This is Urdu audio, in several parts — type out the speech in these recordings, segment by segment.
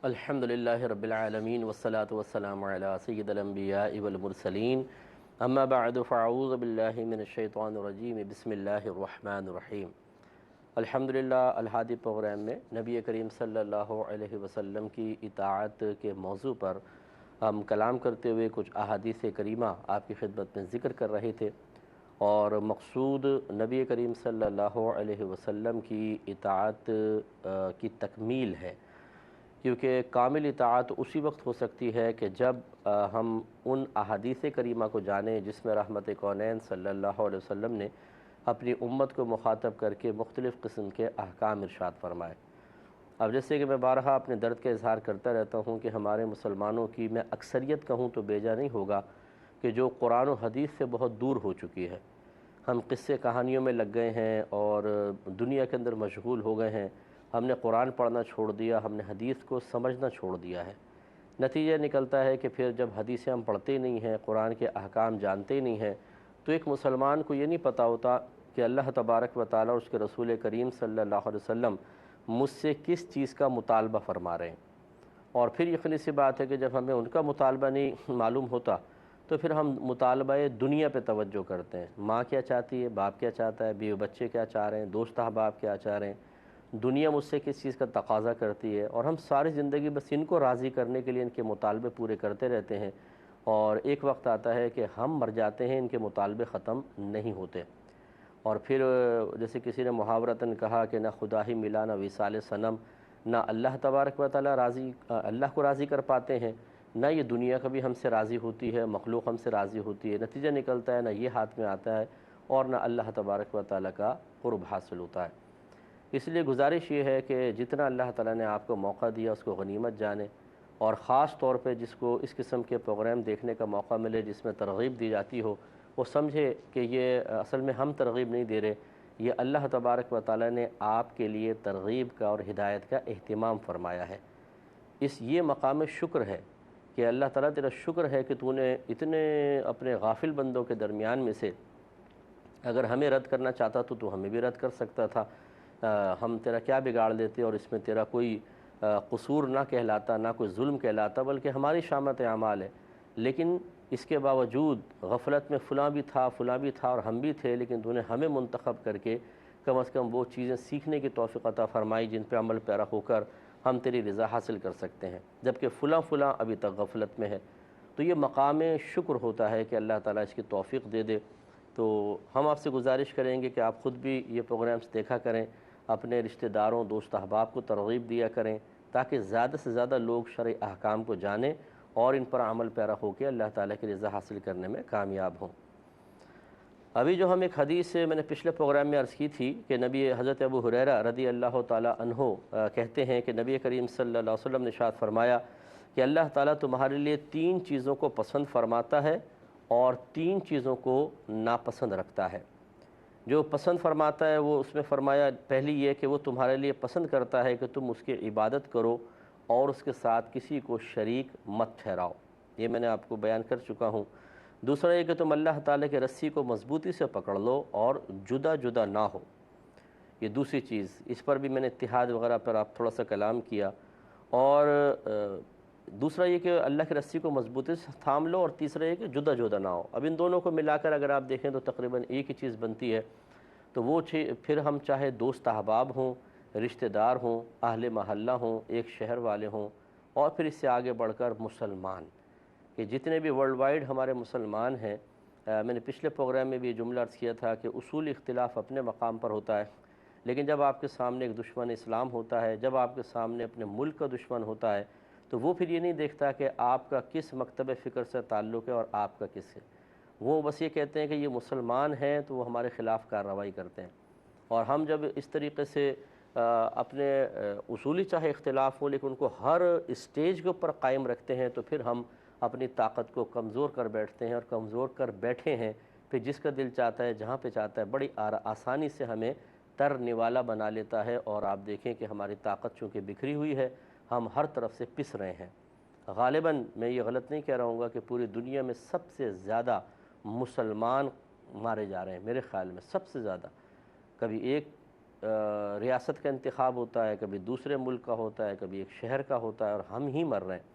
الحمدللہ رب العالمین والصلاة والسلام علی سید الانبیاء والمرسلین اما بعد فاعوذ باللہ من الشیطان الرجیم بسم اللہ الرحمن الرحیم۔ الحمدللہ الہادی پروگرام میں نبی کریم صلی اللہ علیہ وسلم کی اطاعت کے موضوع پر ہم کلام کرتے ہوئے کچھ احادیث کریمہ آپ کی خدمت میں ذکر کر رہے تھے، اور مقصود نبی کریم صلی اللہ علیہ وسلم کی اطاعت کی تکمیل ہے، کیونکہ کامل اطاعت اسی وقت ہو سکتی ہے کہ جب ہم ان احادیث کریمہ کو جانیں جس میں رحمت کونین صلی اللہ علیہ وسلم نے اپنی امت کو مخاطب کر کے مختلف قسم کے احکام ارشاد فرمائے۔ اب جیسے کہ میں بارہا اپنے درد کا اظہار کرتا رہتا ہوں کہ ہمارے مسلمانوں کی میں اکثریت کہوں تو بیجا نہیں ہوگا کہ جو قرآن و حدیث سے بہت دور ہو چکی ہے۔ ہم قصے کہانیوں میں لگ گئے ہیں اور دنیا کے اندر مشغول ہو گئے ہیں۔ ہم نے قرآن پڑھنا چھوڑ دیا، ہم نے حدیث کو سمجھنا چھوڑ دیا ہے۔ نتیجہ نکلتا ہے کہ پھر جب حدیثیں ہم پڑھتے نہیں ہیں، قرآن کے احکام جانتے نہیں ہیں، تو ایک مسلمان کو یہ نہیں پتہ ہوتا کہ اللہ تبارک و تعالیٰ اور اس کے رسول کریم صلی اللہ علیہ وسلم مجھ سے کس چیز کا مطالبہ فرما رہے ہیں۔ اور پھر یقینی سی بات ہے کہ جب ہمیں ان کا مطالبہ نہیں معلوم ہوتا تو پھر ہم مطالبہ دنیا پہ توجہ کرتے ہیں۔ ماں کیا چاہتی ہے، باپ کیا چاہتا ہے، بیوی بچے کیا چاہ رہے ہیں، دوست احباب کیا چاہ رہے ہیں، دنیا مجھ سے کس چیز کا تقاضا کرتی ہے، اور ہم ساری زندگی بس ان کو راضی کرنے کے لیے ان کے مطالبے پورے کرتے رہتے ہیں، اور ایک وقت آتا ہے کہ ہم مر جاتے ہیں، ان کے مطالبے ختم نہیں ہوتے۔ اور پھر جیسے کسی نے محاورتاً کہا کہ نہ خدا ہی ملا نہ وصال صنم، نہ اللہ تبارک و تعالیٰ اللہ کو راضی کر پاتے ہیں، نہ یہ دنیا کبھی ہم سے راضی ہوتی ہے، مخلوق ہم سے راضی ہوتی ہے۔ نتیجہ نکلتا ہے نہ یہ ہاتھ میں آتا ہے اور نہ اللہ تبارک و تعالیٰ کا قرب حاصل ہوتا ہے۔ اس لیے گزارش یہ ہے کہ جتنا اللہ تعالیٰ نے آپ کو موقع دیا اس کو غنیمت جانیں، اور خاص طور پہ جس کو اس قسم کے پروگرام دیکھنے کا موقع ملے جس میں ترغیب دی جاتی ہو، وہ سمجھے کہ یہ اصل میں ہم ترغیب نہیں دے رہے، یہ اللہ تبارک و تعالیٰ نے آپ کے لیے ترغیب کا اور ہدایت کا اہتمام فرمایا ہے۔ یہ مقام شکر ہے کہ اللہ تعالیٰ تیرا شکر ہے کہ تو نے اتنے اپنے غافل بندوں کے درمیان میں سے اگر ہمیں رد کرنا چاہتا تو ہمیں بھی رد کر سکتا تھا۔ ہم تیرا کیا بگاڑ دیتے، اور اس میں تیرا کوئی قصور نہ کہلاتا، نہ کوئی ظلم کہلاتا، بلکہ ہماری شامت اعمال ہے۔ لیکن اس کے باوجود غفلت میں فلاں بھی تھا اور ہم بھی تھے، لیکن تو نے ہمیں منتخب کر کے کم از کم وہ چیزیں سیکھنے کی توفیق عطا فرمائی جن پہ عمل پیرا ہو کر ہم تیری رضا حاصل کر سکتے ہیں، جبکہ فلاں ابھی تک غفلت میں ہے۔ تو یہ مقام شکر ہوتا ہے کہ اللہ تعالیٰ اس کی توفیق دے دے۔ تو ہم آپ سے گزارش کریں گے کہ آپ خود بھی یہ پروگرامز دیکھا کریں، اپنے رشتہ داروں دوست احباب کو ترغیب دیا کریں، تاکہ زیادہ سے زیادہ لوگ شرعی احکام کو جانیں اور ان پر عمل پیرا ہو کے اللہ تعالیٰ کی رضا حاصل کرنے میں کامیاب ہوں۔ ابھی جو ہم ایک حدیث میں نے پچھلے پروگرام میں عرض کی تھی کہ نبی حضرت ابو ہریرہ رضی اللہ تعالیٰ عنہ کہتے ہیں کہ نبی کریم صلی اللہ علیہ وسلم نے ارشاد فرمایا کہ اللہ تعالیٰ تمہارے لیے 3 چیزوں کو پسند فرماتا ہے اور 3 چیزوں کو ناپسند رکھتا ہے۔ جو پسند فرماتا ہے وہ اس میں فرمایا پہلی یہ کہ وہ تمہارے لیے پسند کرتا ہے کہ تم اس کی عبادت کرو اور اس کے ساتھ کسی کو شریک مت ٹھہراؤ، یہ میں نے آپ کو بیان کر چکا ہوں۔ دوسرا یہ کہ تم اللہ تعالیٰ کے رسی کو مضبوطی سے پکڑ لو اور جدا جدا نہ ہو، یہ دوسری چیز، اس پر بھی میں نے اتحاد وغیرہ پر آپ تھوڑا سا کلام کیا۔ اور دوسرا یہ کہ اللہ کی رسی کو مضبوطی سے تھام لو، اور تیسرا یہ کہ جدا جدا نہ ہو۔ اب ان دونوں کو ملا کر اگر آپ دیکھیں تو تقریباً ایک ہی چیز بنتی ہے۔ تو وہ پھر ہم چاہے دوست احباب ہوں، رشتہ دار ہوں، اہل محلہ ہوں، ایک شہر والے ہوں، اور پھر اس سے آگے بڑھ کر مسلمان، کہ جتنے بھی ورلڈ وائڈ ہمارے مسلمان ہیں۔ میں نے پچھلے پروگرام میں بھی یہ جملہ عرض کیا تھا کہ اصولی اختلاف اپنے مقام پر ہوتا ہے، لیکن جب آپ کے سامنے ایک دشمن اسلام ہوتا ہے، جب آپ کے سامنے اپنے ملک کا دشمن ہوتا ہے، تو وہ پھر یہ نہیں دیکھتا کہ آپ کا کس مکتب فکر سے تعلق ہے اور آپ کا کس ہے۔ وہ بس یہ کہتے ہیں کہ یہ مسلمان ہیں تو وہ ہمارے خلاف کارروائی کرتے ہیں، اور ہم جب اس طریقے سے اپنے اصولی چاہے اختلاف ہو لیکن ان کو ہر اسٹیج کے اوپر قائم رکھتے ہیں، تو پھر ہم اپنی طاقت کو کمزور کر بیٹھتے ہیں، اور کمزور کر بیٹھے ہیں پھر جس کا دل چاہتا ہے جہاں پہ چاہتا ہے بڑی آسانی سے ہمیں تر نوالا بنا لیتا ہے، اور آپ دیکھیں کہ ہماری طاقت چونکہ بکھری ہوئی ہے، ہم ہر طرف سے پس رہے ہیں۔ غالباً میں یہ غلط نہیں کہہ رہا ہوں گا کہ پوری دنیا میں سب سے زیادہ مسلمان مارے جا رہے ہیں، میرے خیال میں سب سے زیادہ۔ کبھی ایک ریاست کا انتخاب ہوتا ہے، کبھی دوسرے ملک کا ہوتا ہے، کبھی ایک شہر کا ہوتا ہے، اور ہم ہی مر رہے ہیں۔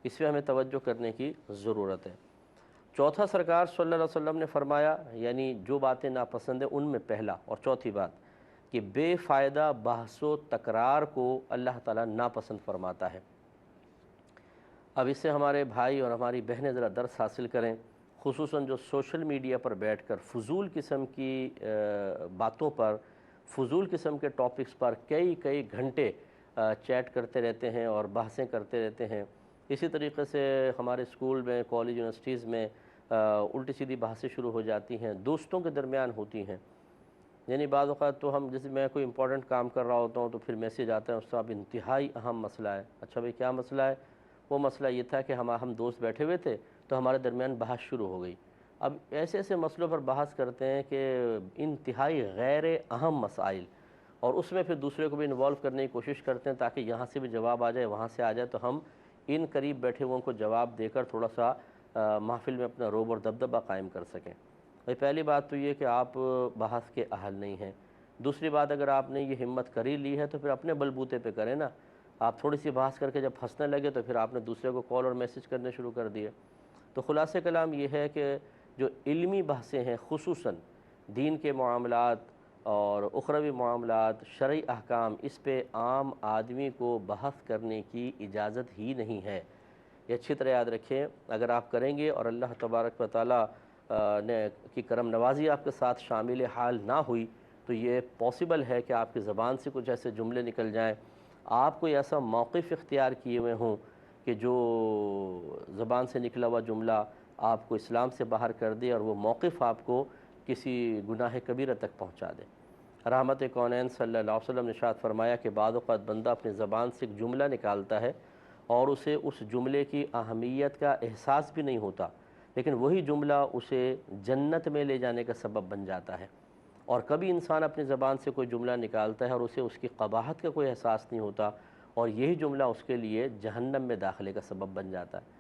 اس پہ ہمیں توجہ کرنے کی ضرورت ہے۔ چوتھا، سرکار صلی اللہ علیہ وسلم نے فرمایا، یعنی جو باتیں ناپسند ہیں ان میں پہلا اور چوتھی بات، کہ بے فائدہ بحث و تکرار کو اللہ تعالیٰ ناپسند فرماتا ہے۔ اب اس سے ہمارے بھائی اور ہماری بہنیں ذرا درس حاصل کریں، خصوصاً جو سوشل میڈیا پر بیٹھ کر فضول قسم کی باتوں پر، فضول قسم کے ٹاپکس پر کئی گھنٹے چیٹ کرتے رہتے ہیں اور بحثیں کرتے رہتے ہیں۔ اسی طریقے سے ہمارے اسکول میں، کالج، یونیورسٹیز میں الٹی سیدھی بحثیں شروع ہو جاتی ہیں، دوستوں کے درمیان ہوتی ہیں۔ یعنی بعض اوقات تو ہم، جیسے میں کوئی امپورٹنٹ کام کر رہا ہوتا ہوں تو پھر میسیج آتا ہے، اس کا انتہائی اہم مسئلہ ہے۔ اچھا بھئی کیا مسئلہ ہے؟ وہ مسئلہ یہ تھا کہ ہم دوست بیٹھے ہوئے تھے تو ہمارے درمیان بحث شروع ہو گئی۔ اب ایسے مسئلوں پر بحث کرتے ہیں کہ انتہائی غیر اہم مسائل، اور اس میں پھر دوسرے کو بھی انوالو کرنے کی کوشش کرتے ہیں تاکہ یہاں سے بھی جواب آ جائے، وہاں سے آ جائے، تو ہم ان قریب بیٹھے ہوئے کو جواب دے کر تھوڑا سا محفل میں اپنا روب اور دبدبہ قائم کر سکیں۔ پہلی بات تو یہ کہ آپ بحث کے اہل نہیں ہیں۔ دوسری بات، اگر آپ نے یہ ہمت کر ہی لی ہے تو پھر اپنے بلبوتے پہ کریں نا۔ آپ تھوڑی سی بحث کر کے جب پھنسنے لگے تو پھر آپ نے دوسرے کو کال اور میسج کرنے شروع کر دیے۔ تو خلاصہ کلام یہ ہے کہ جو علمی بحثیں ہیں، خصوصاً دین کے معاملات اور اخروی معاملات، شرعی احکام، اس پہ عام آدمی کو بحث کرنے کی اجازت ہی نہیں ہے۔ یہ اچھی طرح یاد رکھیں، اگر آپ کریں گے اور اللہ تبارک و تعالیٰ نے کی کرم نوازی آپ کے ساتھ شامل حال نہ ہوئی تو یہ پاسبل ہے کہ آپ کی زبان سے کچھ ایسے جملے نکل جائیں، آپ کوئی ایسا موقف اختیار کیے ہوئے ہوں کہ جو زبان سے نکلا ہوا جملہ آپ کو اسلام سے باہر کر دے اور وہ موقف آپ کو کسی گناہ کبیرہ تک پہنچا دے۔ رحمت کونین صلی اللہ علیہ وسلم نے ارشاد فرمایا کہ بعض اوقات بندہ اپنی زبان سے ایک جملہ نکالتا ہے اور اسے اس جملے کی اہمیت کا احساس بھی نہیں ہوتا، لیکن وہی جملہ اسے جنت میں لے جانے کا سبب بن جاتا ہے۔ اور کبھی انسان اپنی زبان سے کوئی جملہ نکالتا ہے اور اسے اس کی قباحت کا کوئی احساس نہیں ہوتا، اور یہی جملہ اس کے لیے جہنم میں داخلے کا سبب بن جاتا ہے۔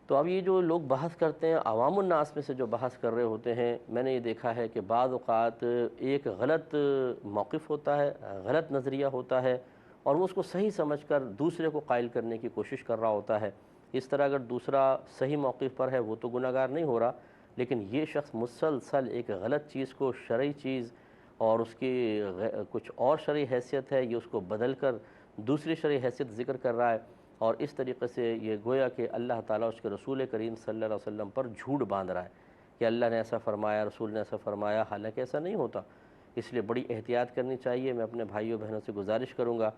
تو اب یہ جو لوگ بحث کرتے ہیں، عوام الناس میں سے جو بحث کر رہے ہوتے ہیں، میں نے یہ دیکھا ہے کہ بعض اوقات ایک غلط موقف ہوتا ہے، غلط نظریہ ہوتا ہے، اور وہ اس کو صحیح سمجھ کر دوسرے کو قائل کرنے کی کوشش کر رہا ہوتا ہے۔ اس طرح اگر دوسرا صحیح موقف پر ہے وہ تو گناہ گار نہیں ہو رہا، لیکن یہ شخص مسلسل ایک غلط چیز کو شرعی چیز اور اس کی کچھ اور شرعی حیثیت ہے، یہ اس کو بدل کر دوسری شرعی حیثیت ذکر کر رہا ہے، اور اس طریقے سے یہ گویا کہ اللہ تعالیٰ اس کے رسول کریم صلی اللہ علیہ وسلم پر جھوٹ باندھ رہا ہے کہ اللہ نے ایسا فرمایا، رسول نے ایسا فرمایا، حالانکہ ایسا نہیں ہوتا۔ اس لیے بڑی احتیاط کرنی چاہیے۔ میں اپنے بھائیوں بہنوں سے گزارش کروں گا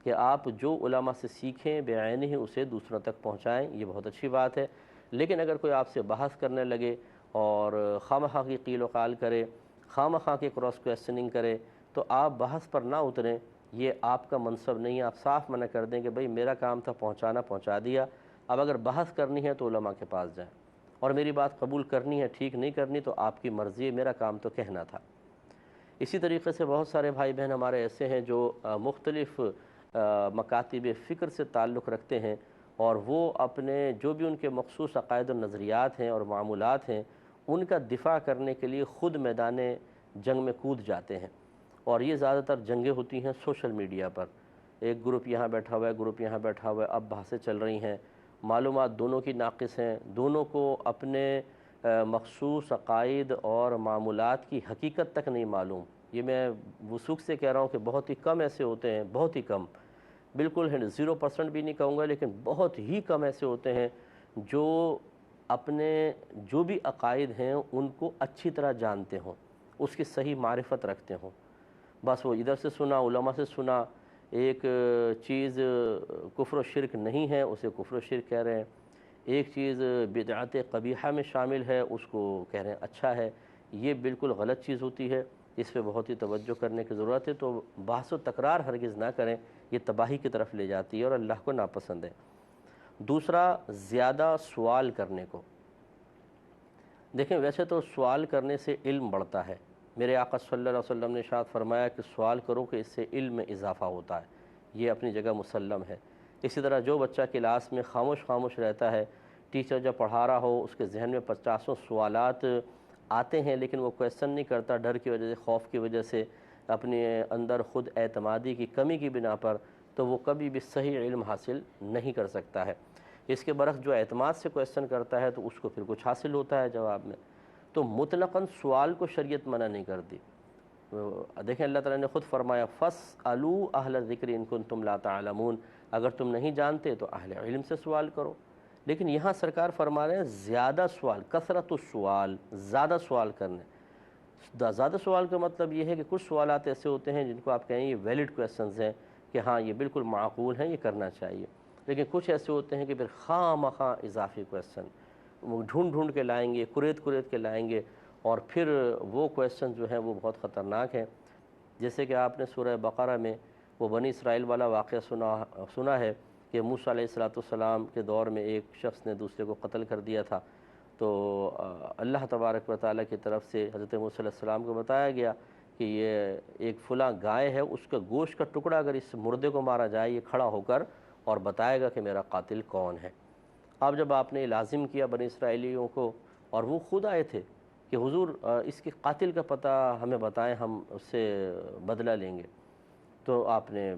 کہ آپ جو علماء سے سیکھیں بعینہ ہی اسے دوسروں تک پہنچائیں، یہ بہت اچھی بات ہے۔ لیکن اگر کوئی آپ سے بحث کرنے لگے اور خواہ کی قیل و قال کرے، خواہ کی کراس کویسچننگ کرے، تو آپ بحث پر نہ اتریں، یہ آپ کا منصب نہیں ہے۔ آپ صاف منع کر دیں کہ بھئی میرا کام تھا پہنچانا، پہنچا دیا، اب اگر بحث کرنی ہے تو علماء کے پاس جائیں، اور میری بات قبول کرنی ہے، ٹھیک نہیں کرنی تو آپ کی مرضی ہے، میرا کام تو کہنا تھا۔ اسی طریقے سے بہت سارے بھائی بہن ہمارے ایسے ہیں جو مختلف مکاتب فکر سے تعلق رکھتے ہیں، اور وہ اپنے جو بھی ان کے مخصوص عقائد و نظریات ہیں اور معمولات ہیں ان کا دفاع کرنے کے لیے خود میدان جنگ میں کود جاتے ہیں، اور یہ زیادہ تر جنگیں ہوتی ہیں سوشل میڈیا پر۔ ایک گروپ یہاں بیٹھا ہوا ہے، گروپ یہاں بیٹھا ہوا ہے، اب بحثیں چل رہی ہیں، معلومات دونوں کی ناقص ہیں، دونوں کو اپنے مخصوص عقائد اور معمولات کی حقیقت تک نہیں معلوم۔ یہ میں وثوق سے کہہ رہا ہوں کہ بہت ہی کم ایسے ہوتے ہیں، بہت ہی کم، بالکل 0% بھی نہیں کہوں گا، لیکن بہت ہی کم ایسے ہوتے ہیں جو اپنے جو بھی عقائد ہیں ان کو اچھی طرح جانتے ہوں، اس کی صحیح معرفت رکھتے ہوں۔ بس وہ ادھر سے سنا، علماء سے سنا، ایک چیز کفر و شرک نہیں ہے اسے کفر و شرک کہہ رہے ہیں، ایک چیز بدعت قبیحہ میں شامل ہے اس کو کہہ رہے ہیں اچھا ہے۔ یہ بالکل غلط چیز ہوتی ہے، اس پہ بہت ہی توجہ کرنے کی ضرورت ہے۔ تو بحث و تکرار ہرگز نہ کریں، یہ تباہی کی طرف لے جاتی ہے اور اللہ کو ناپسند ہے۔ دوسرا، زیادہ سوال کرنے کو دیکھیں، ویسے تو سوال کرنے سے علم بڑھتا ہے، میرے آقا صلی اللہ علیہ وسلم نے ارشاد فرمایا کہ سوال کرو کہ اس سے علم میں اضافہ ہوتا ہے، یہ اپنی جگہ مسلم ہے۔ اسی طرح جو بچہ کلاس میں خاموش رہتا ہے، ٹیچر جب پڑھا رہا ہو اس کے ذہن میں 50 سوالات آتے ہیں لیکن وہ کویسچن نہیں کرتا، ڈر کی وجہ سے، خوف کی وجہ سے، اپنے اندر خود اعتمادی کی کمی کی بنا پر، تو وہ کبھی بھی صحیح علم حاصل نہیں کر سکتا ہے۔ اس کے برعکس جو اعتماد سے کویسچن کرتا ہے تو اس کو پھر کچھ حاصل ہوتا ہے جواب میں۔ تو مطلقاً سوال کو شریعت منع نہیں کرتی۔ دیکھیں اللہ تعالیٰ نے خود فرمایا فَاسْأَلُوا أَهْلَ الذِّكْرِ إِن كُنتُمْ لَا تَعْلَمُونَ، اگر تم نہیں جانتے تو اہل علم سے سوال کرو۔ لیکن یہاں سرکار فرما رہے ہیں زیادہ سوال، کثرت السوال، زیادہ سوال کرنے۔ زیادہ سوال کا مطلب یہ ہے کہ کچھ سوالات ایسے ہوتے ہیں جن کو آپ کہیں یہ ویلڈ کویسچنز ہیں کہ ہاں یہ بالکل معقول ہیں، یہ کرنا چاہیے، لیکن کچھ ایسے ہوتے ہیں کہ پھر خواہ مخواہ اضافی کویسچن وہ ڈھونڈ کے لائیں گے، کریت کے لائیں گے، اور پھر وہ کویسچن جو ہیں وہ بہت خطرناک ہیں۔ جیسے کہ آپ نے سورہ بقرہ میں وہ بنی اسرائیل والا واقعہ سنا ہے کہ موسیٰ علیہ السلام کے دور میں ایک شخص نے دوسرے کو قتل کر دیا تھا، تو اللہ تبارک و تعالیٰ کی طرف سے حضرت موسیٰ علیہ السلام کو بتایا گیا کہ یہ ایک فلاں گائے ہے، اس کا گوشت کا ٹکڑا اگر اس مردے کو مارا جائے یہ کھڑا ہو کر اور بتائے گا کہ میرا قاتل کون ہے۔ اب جب آپ نے لازم کیا بنی اسرائیلیوں کو، اور وہ خود آئے تھے کہ حضور اس کے قاتل کا پتہ ہمیں بتائیں، ہم اس سے بدلہ لیں گے، تو آپ نے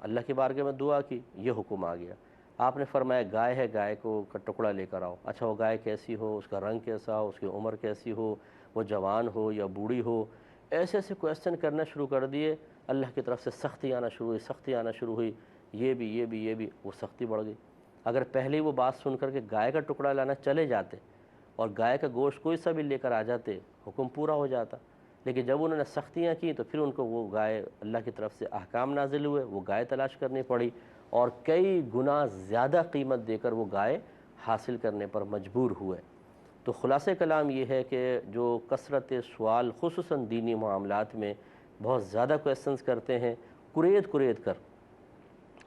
اللہ کی بارگاہ میں دعا کی، یہ حکم آ گیا۔ آپ نے فرمایا گائے ہے، گائے کو کا ٹکڑا لے کر آؤ۔ اچھا وہ گائے کیسی ہو، اس کا رنگ کیسا ہو، اس کی عمر کیسی ہو، وہ جوان ہو یا بوڑھی ہو، ایسے ایسے کویسچن کرنا شروع کر دیے۔ اللہ کی طرف سے سختی آنا شروع ہوئی، یہ بھی وہ سختی بڑھ گئی۔ اگر پہلے ہی وہ بات سن کر کے گائے کا ٹکڑا لانا چلے جاتے اور گائے کا گوشت کوئی سا بھی لے کر آ جاتے، حکم پورا ہو جاتا، لیکن جب انہوں نے سختیاں کی تو پھر ان کو وہ گائے، اللہ کی طرف سے احکام نازل ہوئے، وہ گائے تلاش کرنی پڑی، اور کئی گنا زیادہ قیمت دے کر وہ گائے حاصل کرنے پر مجبور ہوئے۔ تو خلاصہ کلام یہ ہے کہ جو کثرت سوال خصوصاً دینی معاملات میں بہت زیادہ کویسچنز کرتے ہیں کریت کر،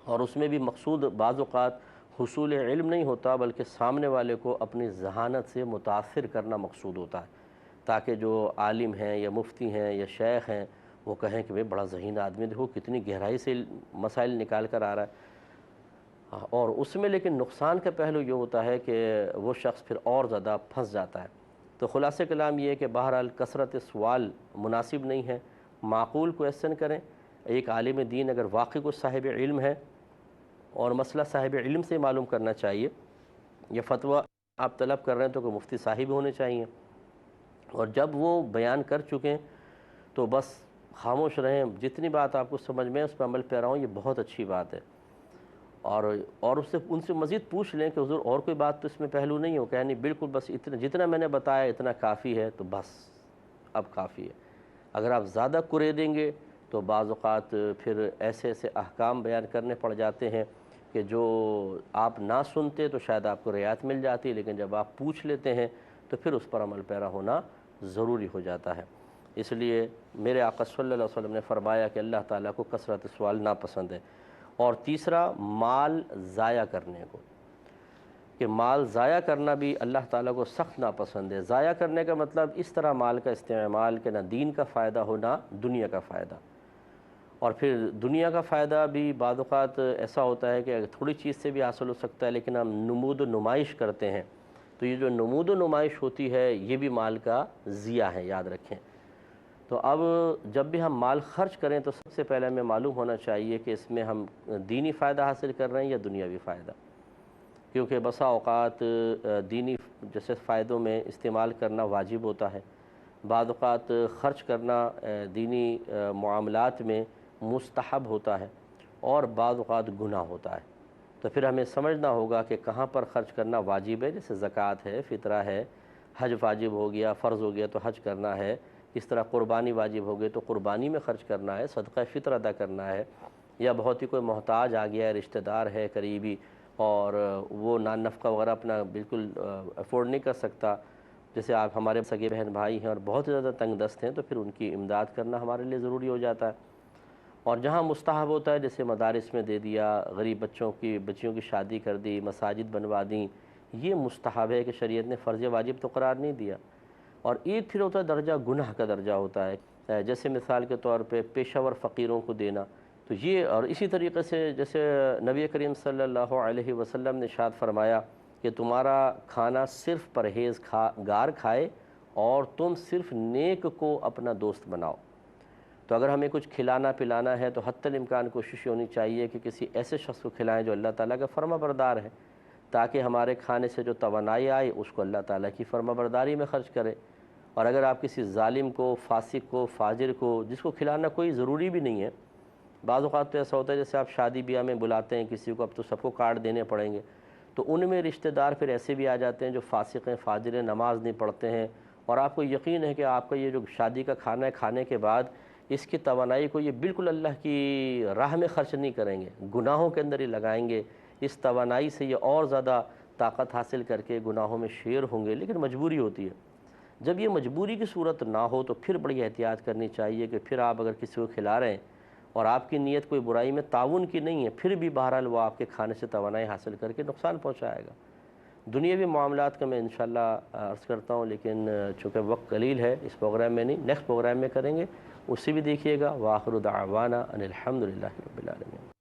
اور اس میں بھی مقصود بعض اوقات حصول علم نہیں ہوتا بلکہ سامنے والے کو اپنی ذہانت سے متاثر کرنا مقصود ہوتا ہے، تاکہ جو عالم ہیں یا مفتی ہیں یا شیخ ہیں وہ کہیں کہ بڑا ذہین آدمی، دیکھو کتنی گہرائی سے مسائل نکال کر آ رہا ہے۔ اور اس میں لیکن نقصان کا پہلو یہ ہوتا ہے کہ وہ شخص پھر اور زیادہ پھنس جاتا ہے۔ تو خلاصہ کلام یہ ہے کہ بہرحال کثرت سوال مناسب نہیں ہے، معقول کویسچن کریں۔ ایک عالم دین اگر واقعی کوئی صاحب علم ہے اور مسئلہ صاحب علم سے معلوم کرنا چاہیے، یہ فتویٰ آپ طلب کر رہے ہیں تو کوئی مفتی صاحب ہونے چاہیے، اور جب وہ بیان کر چکیں تو بس خاموش رہیں، جتنی بات آپ کو سمجھ میں اس پر عمل پیرا ہوں، یہ بہت اچھی بات ہے، اور ان سے مزید پوچھ لیں کہ حضور اور کوئی بات تو اس میں پہلو نہیں ہو، کہ نہیں بالکل بس جتنا میں نے بتایا اتنا کافی ہے، تو بس اب کافی ہے۔ اگر آپ زیادہ کرے دیں گے تو بعض اوقات پھر ایسے احکام بیان کرنے پڑ جاتے ہیں کہ جو آپ نہ سنتے تو شاید آپ کو رعایت مل جاتی، لیکن جب آپ پوچھ لیتے ہیں تو پھر اس پر عمل پیرا ہونا ضروری ہو جاتا ہے۔ اس لیے میرے آقا صلی اللہ علیہ وسلم نے فرمایا کہ اللہ تعالیٰ کو کثرت سوال ناپسند ہے۔ اور تیسرا، مال ضائع کرنے کو، کہ مال ضائع کرنا بھی اللہ تعالیٰ کو سخت ناپسند ہے۔ ضائع کرنے کا مطلب اس طرح مال کا استعمال کہ نہ دین کا فائدہ ہو نہ دنیا کا فائدہ، اور پھر دنیا کا فائدہ بھی بعض اوقات ایسا ہوتا ہے کہ تھوڑی چیز سے بھی حاصل ہو سکتا ہے، لیکن ہم نمود و نمائش کرتے ہیں، تو یہ جو نمود و نمائش ہوتی ہے یہ بھی مال کا ضیاع ہے، یاد رکھیں۔ تو اب جب بھی ہم مال خرچ کریں تو سب سے پہلے ہمیں معلوم ہونا چاہیے کہ اس میں ہم دینی فائدہ حاصل کر رہے ہیں یا دنیاوی فائدہ، کیونکہ بسا اوقات دینی جیسے فائدوں میں استعمال کرنا واجب ہوتا ہے، بعض اوقات خرچ کرنا دینی معاملات میں مستحب ہوتا ہے، اور بعض اوقات گناہ ہوتا ہے۔ تو پھر ہمیں سمجھنا ہوگا کہ کہاں پر خرچ کرنا واجب ہے، جیسے زکوٰۃ ہے، فطرہ ہے، حج واجب ہو گیا، فرض ہو گیا تو حج کرنا ہے، اس طرح قربانی واجب ہو گئی تو قربانی میں خرچ کرنا ہے، صدقہ فطر ادا کرنا ہے، یا بہت ہی کوئی محتاج آ گیا ہے، رشتہ دار ہے قریبی، اور وہ نان نفقہ وغیرہ اپنا بالکل افورڈ نہیں کر سکتا، جیسے آپ ہمارے سگے بہن بھائی ہیں اور بہت زیادہ تنگ دست ہیں، تو پھر ان کی امداد کرنا ہمارے لیے ضروری ہو جاتا ہے۔ اور جہاں مستحب ہوتا ہے جیسے مدارس میں دے دیا، غریب بچیوں کی شادی کر دی، مساجد بنوا دیں، یہ مستحب ہے کہ شریعت نے فرض واجب تو قرار نہیں دیا۔ اور ایک پھر ہوتا ہے درجہ گناہ کا درجہ ہوتا ہے، جیسے مثال کے طور پہ پیشہ ور فقیروں کو دینا، تو یہ، اور اسی طریقے سے جیسے نبی کریم صلی اللہ علیہ وسلم نے ارشاد فرمایا کہ تمہارا کھانا صرف پرہیزگار کھائے اور تم صرف نیک کو اپنا دوست بناؤ۔ تو اگر ہمیں کچھ کھلانا پلانا ہے تو حتی الامکان کوشش ہونی چاہیے کہ کسی ایسے شخص کو کھلائیں جو اللہ تعالیٰ کا فرما بردار ہے، تاکہ ہمارے کھانے سے جو توانائی آئے اس کو اللہ تعالیٰ کی فرما برداری میں خرچ کرے۔ اور اگر آپ کسی ظالم کو، فاسق کو، فاجر کو، جس کو کھلانا کوئی ضروری بھی نہیں ہے، بعض اوقات تو ایسا ہوتا ہے جیسے آپ شادی بیاہ میں بلاتے ہیں کسی کو، اب تو سب کو کارڈ دینے پڑیں گے، تو ان میں رشتہ دار پھر ایسے بھی آ جاتے ہیں جو فاسق ہیں، فاجر ہیں، نماز نہیں پڑھتے ہیں، اور آپ کو یقین ہے کہ آپ کا یہ جو شادی کا کھانا ہے، کھانے کے بعد اس کی توانائی کو یہ بالکل اللہ کی راہ میں خرچ نہیں کریں گے، گناہوں کے اندر ہی لگائیں گے، اس توانائی سے یہ اور زیادہ طاقت حاصل کر کے گناہوں میں شیر ہوں گے، لیکن مجبوری ہوتی ہے۔ جب یہ مجبوری کی صورت نہ ہو تو پھر بڑی احتیاط کرنی چاہیے کہ پھر آپ اگر کسی کو کھلا رہے ہیں اور آپ کی نیت کوئی برائی میں تعاون کی نہیں ہے، پھر بھی بہرحال وہ آپ کے کھانے سے توانائی حاصل کر کے نقصان پہنچائے گا۔ دنیاوی معاملات کا میں انشاءاللہ عرض کرتا ہوں، لیکن چونکہ وقت قلیل ہے، اس پروگرام میں نہیں، نیکسٹ پروگرام میں کریں گے، اسی بھی دیکھیے گا۔ وآخر دعوانا ان الحمد للہ رب العالمین۔